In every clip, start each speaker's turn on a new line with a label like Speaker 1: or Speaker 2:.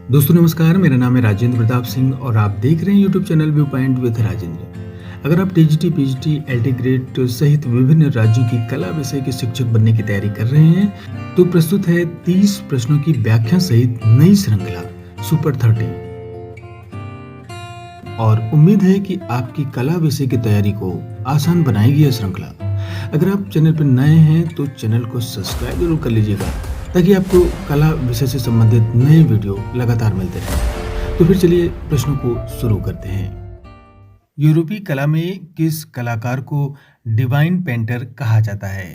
Speaker 1: दोस्तों नमस्कार, मेरा नाम है राजेंद्र प्रताप सिंह और आप देख रहे हैं YouTube channel view point with Rajendra. अगर आप टीजीटी, पीजीटी, एलटी ग्रेड सहित विभिन्न राज्यों की कला विषय के शिक्षक बनने की तैयारी कर रहे हैं, तो प्रस्तुत है 30 प्रश्नों की व्याख्या सहित नई श्रृंखला सुपर 30। और उम्मीद है कि आपकी कला विषय की तैयारी को आसान बनाएगी यह श्रृंखला। अगर आप चैनल पर नए हैं तो चैनल को सब्सक्राइब जरूर कर लीजिएगा ताकि आपको कला विषय से संबंधित नए वीडियो लगातार मिलते रहें। तो फिर चलिए प्रश्नों को शुरू करते हैं। यूरोपीय कला में किस कलाकार को डिवाइन पेंटर कहा जाता है?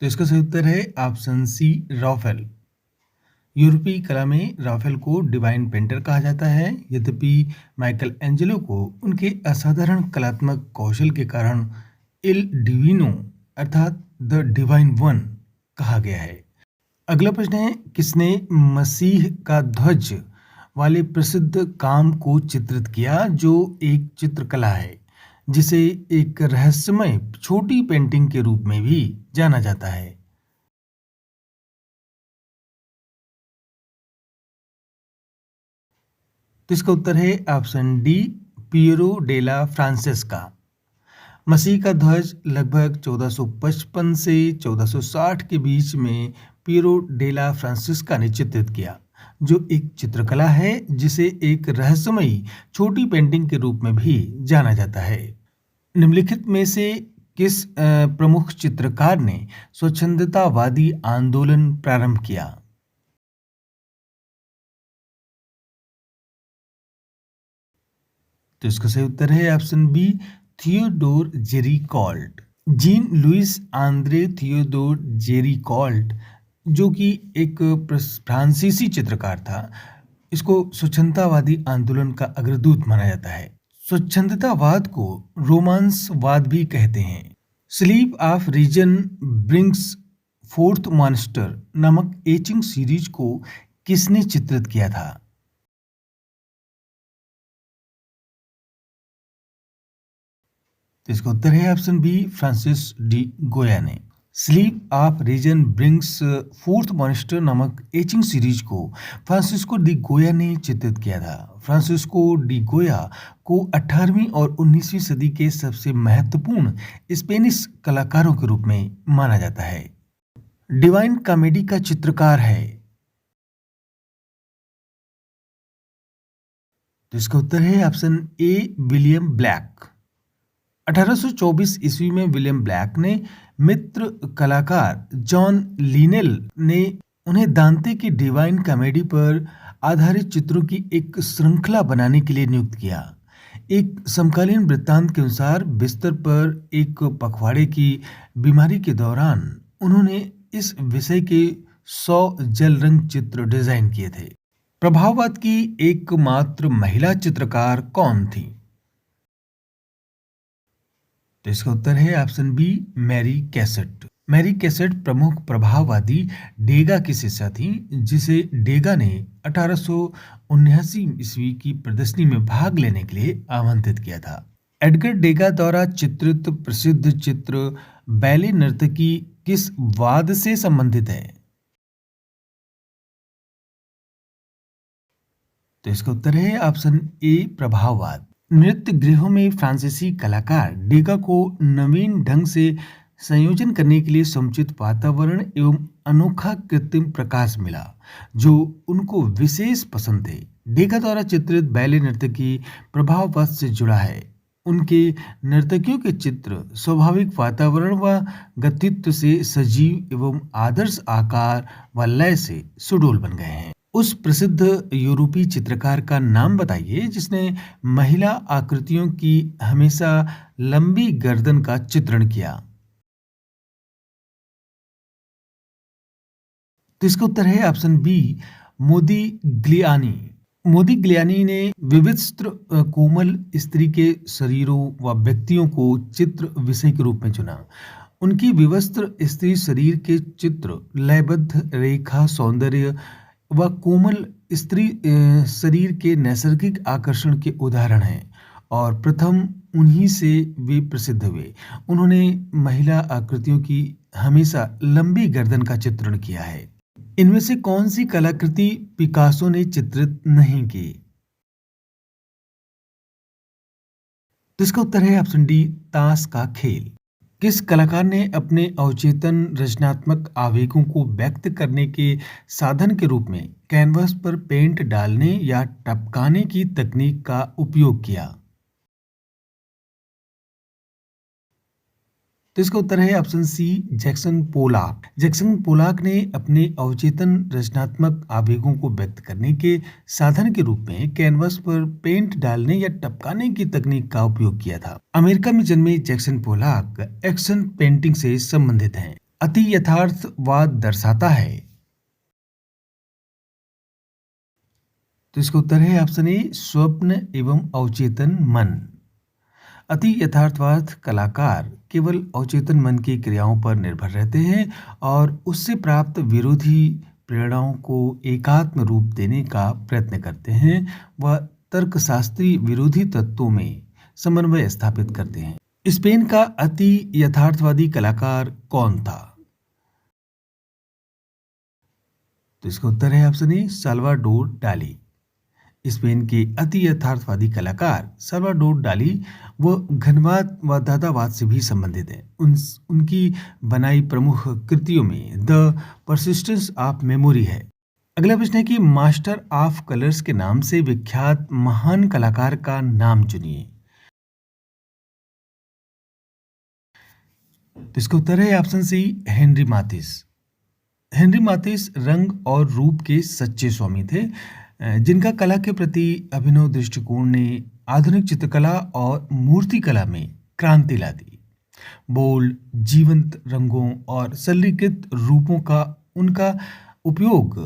Speaker 1: तो इसका सही उत्तर है ऑप्शन सी, राफेल। यूरोपीय कला में राफेल को डिवाइन पेंटर कहा जाता है। यद्यपि माइकल एंजेलो को उनके असाधारण कलात्मक कौशल के कारण इल डिविनो अर्थात द डिवाइन वन कहा गया है। अगला प्रश्न है, किसने मसीह का ध्वज वाले प्रसिद्ध काम को चित्रित किया, जो एक चित्रकला है जिसे एक रहस्यमय छोटी पेंटिंग के रूप में भी जाना जाता है? तो इसका उत्तर है option D, Piro della Francesca. मसीह का ध्वज लगभग 1455 से 1460 के बीच में पियरो डेला फ्रांसिस्का ने चित्रित किया, जो एक चित्रकला है जिसे एक रहस्यमयी छोटी पेंटिंग के रूप में भी जाना जाता है। निम्नलिखित में से किस प्रमुख चित्रकार ने स्वच्छंदतावादी आंदोलन प्रारंभ किया? तो इसका सही उत्तर है option B, Theodore Gericault. Jean Louis Andre Theodore Gericault, जो कि एक फ्रांसीसी चित्रकार था, इसको स्वच्छंदतावादी आंदोलन का अग्रदूत माना जाता है। स्वच्छंदतावाद को रोमांसवाद भी कहते हैं। Sleep of reason brings forth monster नामक एचिंग सीरीज को किसने चित्रित किया था? तो इसका उत्तर है option B, Francis de Goya ने। Sleep of reason brings forth monster नामक एचिंग सीरीज को फ्रांसिस्को डी गोया ने चित्रित किया था। फ्रांसिस्को डी गोया को 18वीं और 19वीं सदी के सबसे महत्वपूर्ण स्पेनिश कलाकारों के रूप में माना जाता है। डिवाइन कॉमेडी का चित्रकार है? तो इसका उत्तर है ऑप्शन ए, विलियम ब्लैक। 1824 ईस्वी में विलियम ब्लैक ने मित्र कलाकार जॉन लीनेल ने उन्हें दांते की डिवाइन कॉमेडी पर आधारित चित्रों की एक श्रृंखला बनाने के लिए नियुक्त किया। एक समकालीन वृत्तांत के अनुसार बिस्तर पर एक पखवाड़े की बीमारी के दौरान उन्होंने इस विषय के 100 जल रंग चित्र डिजाइन किए थे। प्रभाववाद की एकमात्र महिला चित्रकार कौन थी? तो इसका उत्तर है option B, Mary Cassatt. Mary Cassatt प्रमुख प्रभाववादी डेगा की शिष्या थी, जिसे डेगा ने 1879 ईस्वी की प्रदर्शनी में भाग लेने के लिए आमंत्रित किया था। एडगर डेगा द्वारा चित्रित प्रसिद्ध चित्र बैले नर्तकी किस वाद से संबंधित है? तो इसका उत्तर है ऑप्शन ए, प्रभाववाद। नृत्य गृहों में फ्रांसीसी कलाकार डेगा को नवीन ढंग से संयोजन करने के लिए समुचित वातावरण एवं अनोखा कृत्रिम प्रकाश मिला, जो उनको विशेष पसंद थे। डेगा द्वारा चित्रित बैले नर्तकी प्रभाववाद से जुड़ा है। उनके नर्तकियों के चित्र स्वाभाविक वातावरण व गतित्व से सजीव एवं आदर्श आकार व लय से सुडौल बन गए हैं। उस प्रसिद्ध यूरोपीय चित्रकार का नाम बताइए जिसने महिला आकृतियों की हमेशा लंबी गर्दन का चित्रण किया। तो इसका उत्तर है ऑप्शन बी, मोदिग्लियानी। मोदिग्लियानी ने विवित्र कोमल स्त्री के शरीरों व व्यक्तियों को चित्र विषय के रूप में चुना। उनकी विवस्त्र स्त्री शरीर के चित्र लयबद्ध रेखा सौंदर्य व कोमल स्त्री शरीर के नैसर्गिक आकर्षण के उदाहरण हैं और प्रथम उन्हीं से वे प्रसिद्ध हुए। उन्होंने महिला आकृतियों की हमेशा लंबी गर्दन का चित्रण किया है। इनमें से कौन सी कलाकृति पिकासो ने चित्रित नहीं की? तो इसका उत्तर है ऑप्शन डी, ताश का खेल। किस कलाकार ने अपने अवचेतन रचनात्मक आवेगों को व्यक्त करने के साधन के रूप में कैनवस पर पेंट डालने या टपकाने की तकनीक का उपयोग किया? तो इसका उत्तर है ऑप्शन सी, जैक्सन पोलाक। जैक्सन पोलाक ने अपने अवचेतन रचनात्मक आवेगों को व्यक्त करने के साधन के रूप में कैनवस पर पेंट डालने या टपकाने की तकनीक का उपयोग किया था। अमेरिका में जन्मे जैक्सन पोलाक एक्शन पेंटिंग से संबंधित हैं। अति यथार्थवाद दर्शाता है। तो इसका उत्तर है ऑप्शन ए, स्वप्न एवं अवचेतन मन। अति यथार्थवाद कलाकार केवल अवचेतन मन की क्रियाओं पर निर्भर रहते हैं और उससे प्राप्त विरोधी प्रेरणाओं को एकात्म रूप देने का प्रयत्न करते हैं। वह तर्कशास्त्री विरोधी तत्वों में समन्वय स्थापित करते हैं। स्पेन का अति यथार्थवादी कलाकार कौन था? तो इसका उत्तर है ऑप्शन ए, साल्वाडोर डाली। स्पेन के अति यथार्थवादी कलाकार साल्वाडोर डाली व घनवाद व दादावाद से भी संबंधित हैं। उनकी बनाई प्रमुख कृतियों में द परसिस्टेंस ऑफ मेमोरी है। अगला प्रश्न है कि मास्टर ऑफ कलर्स के नाम से विख्यात महान कलाकार का नाम चुनिए। तो इसका उत्तर है ऑप्शन सी, हेनरी माथिस। हेनरी माथिस रंग और रूप के सच्चे स्वामी थे, जिनका कला के प्रति अभिनव दृष्टिकोण ने आधुनिक चित्रकला और मूर्तिकला में क्रांति ला दी। बोल्ड, जीवंत रंगों और सरलीकृत रूपों का उनका उपयोग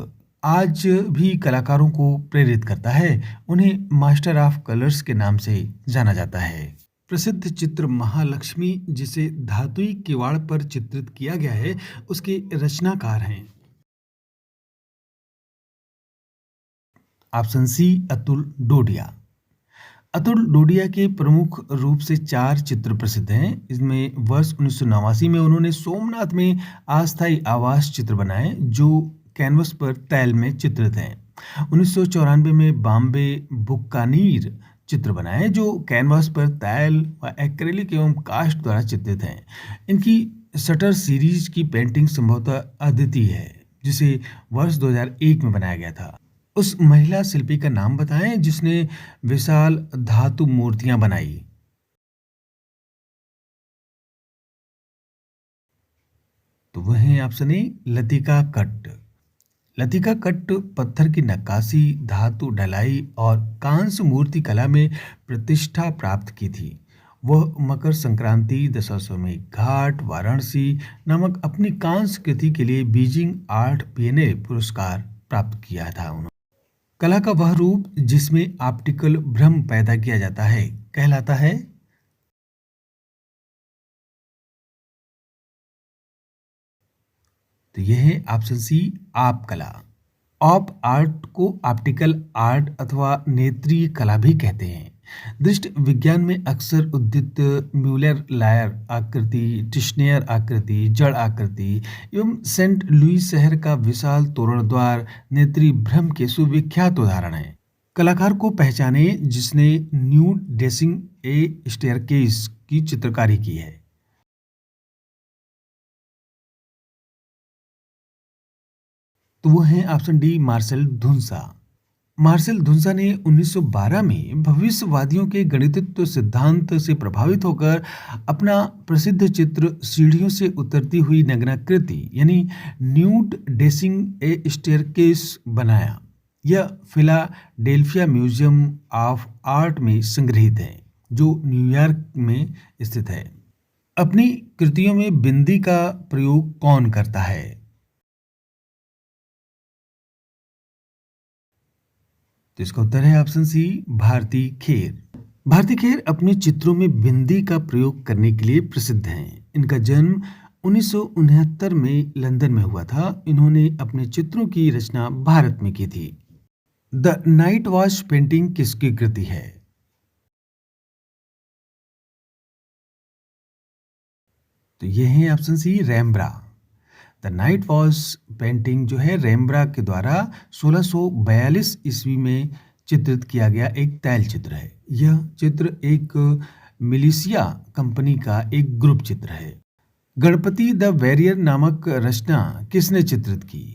Speaker 1: आज भी कलाकारों को प्रेरित करता है। उन्हें मास्टर ऑफ कलर्स के नाम से जाना जाता है। प्रसिद्ध चित्र महालक्ष्मी, जिसे धातुई किवाड़ पर चित्रित किया गया है, उसके रचनाकार हैं। Option C, Atul Dodiya. अतुल डोडिया के प्रमुख रूप से चार चित्र प्रसिद्ध हैं। इसमें वर्ष 1989 में उन्होंने सोमनाथ में अस्थायी आवास चित्र बनाए जो कैनवस पर तैल में चित्रित हैं। 1994 में बॉम्बे बुक्कानीर चित्र बनाए जो कैनवास पर तैल व एक्रेलिक एवं कास्ट द्वारा चित्रित हैं। इनकी शटर सीरीज की पेंटिंग संभवतः अद्वितीय है, जिसे वर्ष 2001 में बनाया गया था। उस महिला शिल्पी का नाम बताएं जिसने विशाल धातु मूर्तियां बनाई। तो वह है ऑप्शन ए, लतिका कट्ट। लतिका कट्ट पत्थर की नक्काशी, धातु ढलाई और कांस्य मूर्ति कला में प्रतिष्ठा प्राप्त की थी। वह मकर संक्रांति, दशाश्वमेध घाट, वाराणसी नामक अपनी कांस्य कृति के लिए बीजिंग आर्ट बिएने पुरस्कार प्राप्त किया था उन्होंने। कला का वह रूप जिसमें ऑप्टिकल भ्रम पैदा किया जाता है कहलाता है। तो यह है ऑप्शन सी, आप कला। ऑप आर्ट को ऑप्टिकल आर्ट अथवा नेत्रीय कला भी कहते हैं। दृष्टि विज्ञान में अक्सर उद्दीत म्यूलर लायर आकृति, टिश्नेयर आकृति, जड़ आकृति एवं सेंट लुइस शहर का विशाल तोरण द्वार नेत्री भ्रम के सुविख्यात उदाहरण हैं। कलाकार को पहचाने जिसने न्यूड ड्रेसिंग ए स्टेयरकेस की चित्रकारी की है। तो वो है ऑप्शन डी, मार्सेल धुनसा। मार्सेल धुनसा ने 1912 में भविष्यवादियों के गणितत्व सिद्धांत से प्रभावित होकर अपना प्रसिद्ध चित्र सीढ़ियों से उतरती हुई नग्नाकृति यानी न्यूड डेसिंग ए स्टेयरकेस बनाया। यह फिलाडेल्फिया म्यूजियम ऑफ आर्ट में संग्रहित है, जो न्यूयॉर्क में स्थित है। अपनी कृतियों में बिंदी का प्रयोग कौन करता है? तो इसका उत्तर है ऑप्शन सी, भारती खेर। भारती खेर अपने चित्रों में बिंदी का प्रयोग करने के लिए प्रसिद्ध हैं। इनका जन्म 1969 में लंदन में हुआ था। इन्होंने अपने चित्रों की रचना भारत में की थी। द नाइट वॉच पेंटिंग किसकी कृति है? तो ये है option C Rembrandt. The night watch painting जो है रैम्ब्रा के द्वारा 1642 ईस्वी में चित्रित किया गया एक तैल चित्र है। यह चित्र एक मिलिशिया कंपनी का एक ग्रुप चित्र है। गणपति द वैरियर नामक रचना किसने चित्रित की?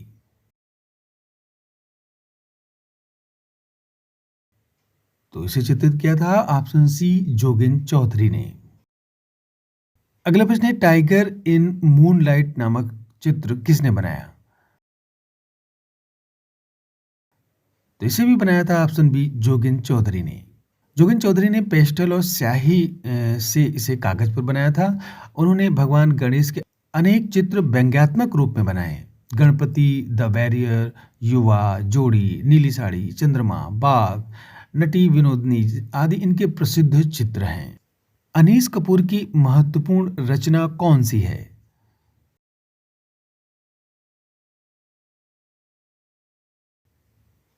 Speaker 1: तो इसे चित्रित किया था ऑप्शन सी जोगिन चौधरी ने। अगला प्रश्न है टाइगर इन मूनलाइट नामक चित्र किसने बनाया? तो इसे भी बनाया था ऑप्शन बी जोगिन चौधरी ने। जोगिन चौधरी ने पेस्टल और स्याही से इसे कागज पर बनाया था। उन्होंने भगवान गणेश के अनेक चित्र व्यंग्यात्मक रूप में बनाए। गणपति द वैरियर, युवा, जोड़ी, नीली साड़ी, चंद्रमा, बाघ, नटी विनोदनी आदि इनके प्रसिद्ध चित्र हैं। अनीस कपूर की महत्वपूर्ण रचना कौन सी है?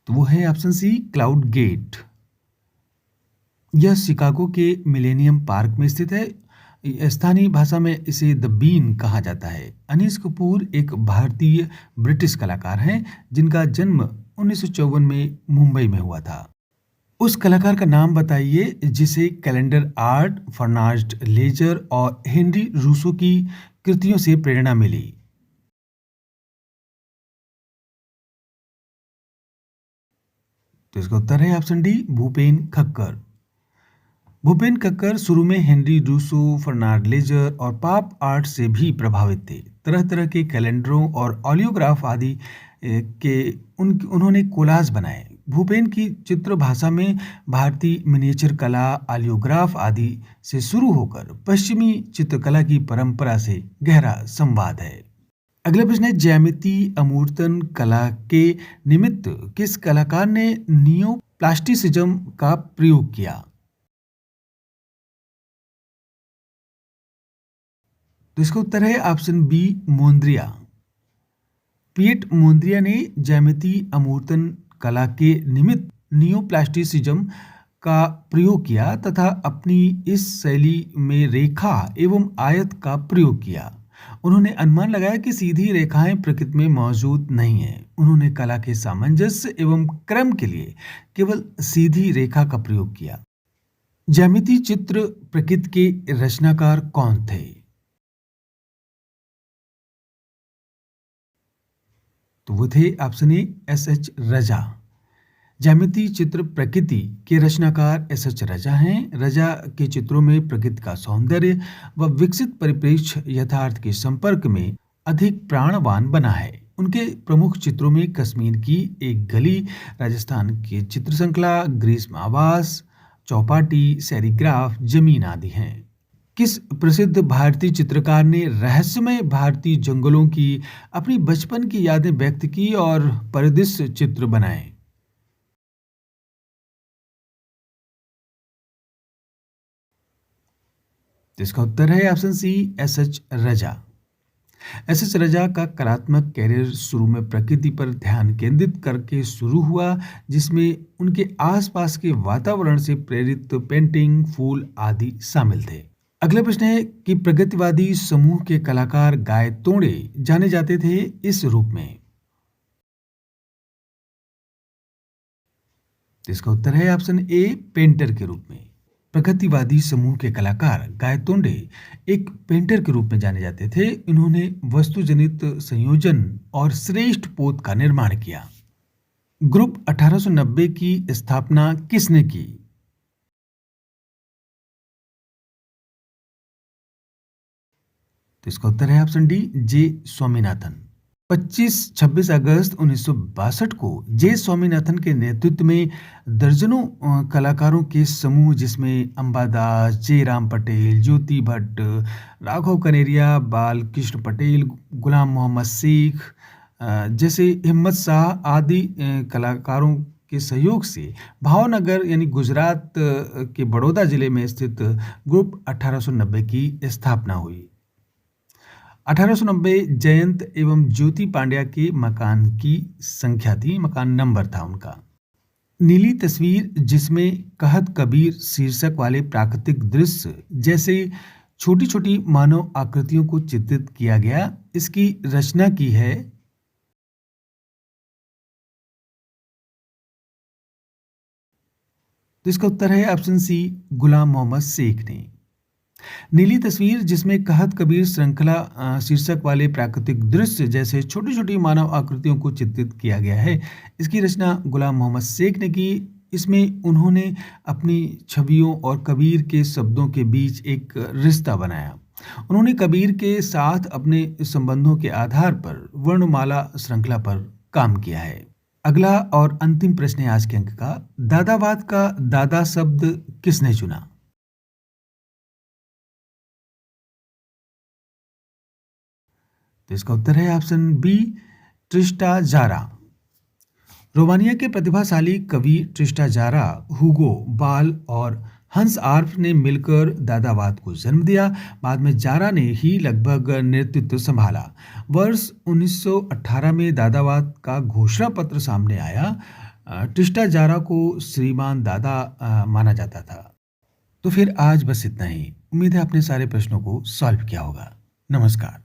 Speaker 1: तो वो है ऑप्शन सी क्लाउड गेट। यह शिकागो के मिलेनियम पार्क में स्थित है। स्थानीय भाषा में इसे द बीन कहा जाता है। अनीस कपूर एक भारतीय ब्रिटिश कलाकार हैं जिनका जन्म 1954 में मुंबई में हुआ था। उस कलाकार का नाम बताइए जिसे कैलेंडर आर्ट, फर्नांड लेजर और हेनरी रूसो की कृतियों से प्रेरणा मिली। तो इसका उत्तर है ऑप्शन डी भूपेन खक्कर। भूपेन कक्कर शुरू में हेनरी रूसो, फर्नांड लेजर और पॉप आर्ट से भी प्रभावित थे। तरह तरह के कैलेंडरों और ऑलियोग्राफ आदि के उन्होंने कोलाज बनाए। भूपेन की चित्र भाषा में भारतीय मिनिएचर कला, ऑलियोग्राफ आदि से शुरू होकर पश्चिमी चित्रकला की परंपरा से गहरा संवाद है। अगला प्रश्न है ज्यामिति अमूर्तन कला के निमित्त किस कलाकार ने नियो प्लास्टिसिज्म का प्रयोग किया? तो इसका उत्तर है ऑप्शन बी मोन्द्रिया। पिएट मोन्द्रिया ने ज्यामिति अमूर्तन कला के निमित्त नियोप्लास्टिसिज्म का प्रयोग किया तथा अपनी इस शैली में रेखा एवं आयत का प्रयोग किया। उन्होंने अनुमान लगाया कि सीधी रेखाएं प्रकृति में मौजूद नहीं हैं। उन्होंने कला के सामंजस्य एवं क्रम के लिए केवल सीधी रेखा का प्रयोग किया। ज्यामिति चित्र प्रकृति के रचनाकार कौन थे? तो वो थे ऑप्शन ए एस एच रजा। ज्यामिति चित्र प्रकृति के रचनाकार एस एच रजा हैं। रजा के चित्रों में प्रकृति का सौंदर्य व विकसित परिप्रेक्ष्य यथार्थ के संपर्क में अधिक प्राणवान बना है। उनके प्रमुख चित्रों में कश्मीर की एक गली, राजस्थान की चित्र श्रृंखला, ग्रीष्म आवास, चौपाटी, सेरीग्राफ, जमीन आदि हैं। किस प्रसिद्ध भारतीय चित्रकार ने रहस्यमय भारतीय जंगलों की अपनी बचपन की यादें व्यक्त की और परिदृश्य चित्र बनाए? तो इसका उत्तर है ऑप्शन सी एस एच रजा। एस एच रजा का कलात्मक कैरियर शुरू में प्रकृति पर ध्यान केंद्रित करके शुरू हुआ, जिसमें उनके आसपास के वातावरण से प्रेरित पेंटिंग, फूल आदि शामिल थे। अगला प्रश्न है कि प्रगतिवादी समूह के कलाकार गाय तोड़े जाने जाते थे इस रूप में? तो इसका उत्तर है ऑप्शन ए पेंटर के रूप में। प्रगतिवादी समूह के कलाकार गायतोंडे एक पेंटर के रूप में जाने जाते थे। इन्होंने वस्तुजनित संयोजन और श्रेष्ठ पोत का निर्माण किया। ग्रुप 1890 की स्थापना किसने की? तो इसका उत्तर है ऑप्शन डी जे स्वामीनाथन। 25-26 अगस्त 1962 को जे स्वामीनाथन के नेतृत्व में दर्जनों कलाकारों के समूह जिसमें अंबादास, जयराम पटेल, ज्योति भट्ट, राघव कनेरिया, बाल कृष्ण पटेल, गुलाम मोहम्मद शेख जैसे हिम्मत शाह आदि कलाकारों के सहयोग से भावनगर यानी गुजरात के बड़ौदा जिले में स्थित ग्रुप 1890 की स्थापना हुई। 1890 जयंत एवं ज्योति पांड्या के मकान की संख्या थी, मकान नंबर था उनका। नीली तस्वीर जिसमें कहत कबीर शीर्षक वाले प्राकृतिक दृश्य जैसे छोटी छोटी मानव आकृतियों को चित्रित किया गया। इसकी रचना की है। तो इसका उत्तर है ऑप्शन सी, गुलाम मोहम्मद शेख ने। नीली तस्वीर, जिसमें कहत कबीर श्रृंखला शीर्षक वाले प्राकृतिक दृश्य जैसे छोटी छोटी मानव आकृतियों को चित्रित किया गया है। इसकी रचना गुलाम मोहम्मद शेख ने की। इसमें उन्होंने अपनी छवियों और कबीर के शब्दों के बीच एक रिश्ता बनाया। उन्होंने कबीर के साथ अपने संबंधों के आधार पर वर्णमाला श्रृंखला पर काम किया है। अगला और अंतिम प्रश्न है आज के अंक का। दादावाद का दादा शब्द किसने चुना? तो इसका उत्तर है ऑप्शन बी, ट्रिस्टा जारा। रोमानिया के प्रतिभाशाली कवि ट्रिस्टा जारा, हुगो, बाल और हंस आर्फ ने मिलकर दादावाद को जन्म दिया। बाद में जारा ने ही लगभग नेतृत्व संभाला। वर्ष 1918 में दादावाद का घोषणा पत्र सामने आया। ट्रिस्टा जारा को श्रीमान दादा माना जाता था। तो फिर आज बस इतना ही। उम्मीद है आपने सारे प्रश्नों को सॉल्व किया होगा। नमस्कार।